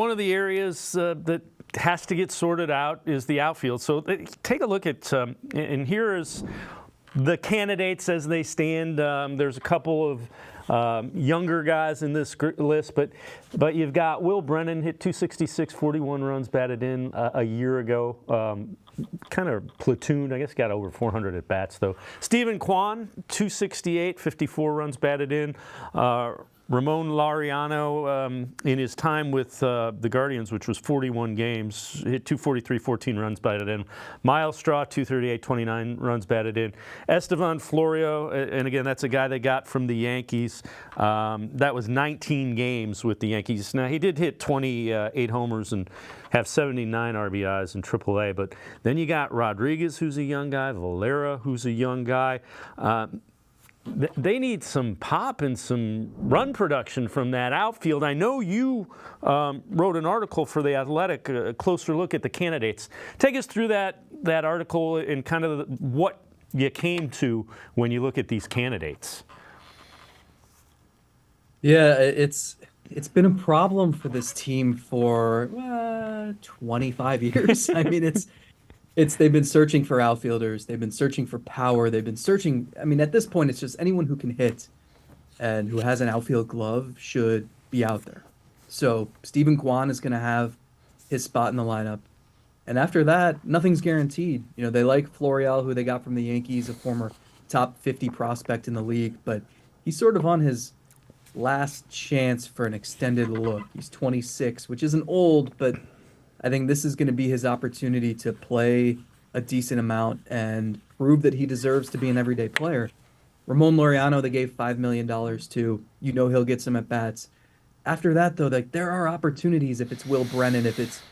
One of the areas that has to get sorted out is the outfield. So take a look at, and here is the candidates as they stand. There's a couple of younger guys in this list, but you've got Will Brennan, hit 266, 41 runs batted in a year ago. Kind of platooned, I guess got over 400 at bats though. Stephen Kwan, 268, 54 runs batted in. Ramon Laureano, in his time with the Guardians, which was 41 games, hit 243, 14 runs batted in. Miles Straw, 238, 29 runs batted in. Estevan Florio, and again, that's a guy they got from the Yankees. That was 19 games with the Yankees. Now, he did hit 28 homers and have 79 RBIs in AAA, but then you got Rodriguez, who's a young guy, Valera, who's a young guy. They need some pop and some run production from that outfield. I know you wrote an article for The Athletic, a closer look at the candidates. Take us through that article and kind of what you came to when you look at these candidates. Yeah, it's been a problem for this team for 25 years. I mean, they've been searching for outfielders. They've been searching for power. They've been searching. I mean, at this point, it's just anyone who can hit and who has an outfield glove should be out there. So Stephen Kwan is going to have his spot in the lineup. And after that, nothing's guaranteed. You know, they like Florial, who they got from the Yankees, a former top 50 prospect in the league, but he's sort of on his last chance for an extended look. He's 26, which isn't old, but I think this is going to be his opportunity to play a decent amount and prove that he deserves to be an everyday player. Ramon Laureano, they gave $5 million to. You know he'll get some at-bats. After that, though, like there are opportunities if it's Will Brennan, if it's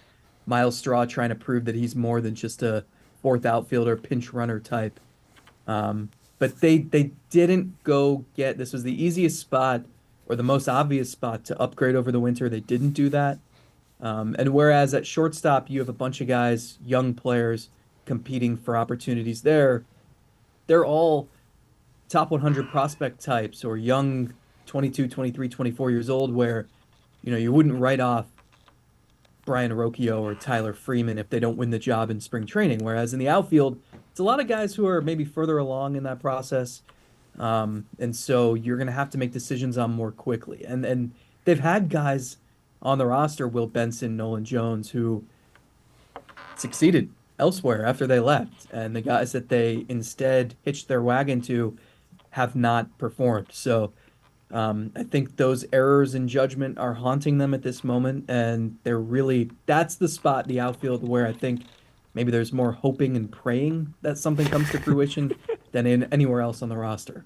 Miles Straw trying to prove that he's more than just a fourth outfielder, pinch runner type. But they didn't go get, this was the easiest spot or the most obvious spot to upgrade over the winter. They didn't do that. And whereas at shortstop, you have a bunch of guys, young players, competing for opportunities there, they're all top 100 prospect types or young 22, 23, 24 years old where, you know, you wouldn't write off Brian Rocchio or Tyler Freeman if they don't win the job in spring training. Whereas in the outfield, it's a lot of guys who are maybe further along in that process. And so you're going to have to make decisions on more quickly. And they've had guys on the roster, Will Benson, Nolan Jones, who succeeded elsewhere after they left. And the guys that they instead hitched their wagon to have not performed. So I think those errors in judgment are haunting them at this moment. And that's the spot, the outfield, where I think maybe there's more hoping and praying that something comes to fruition than in anywhere else on the roster.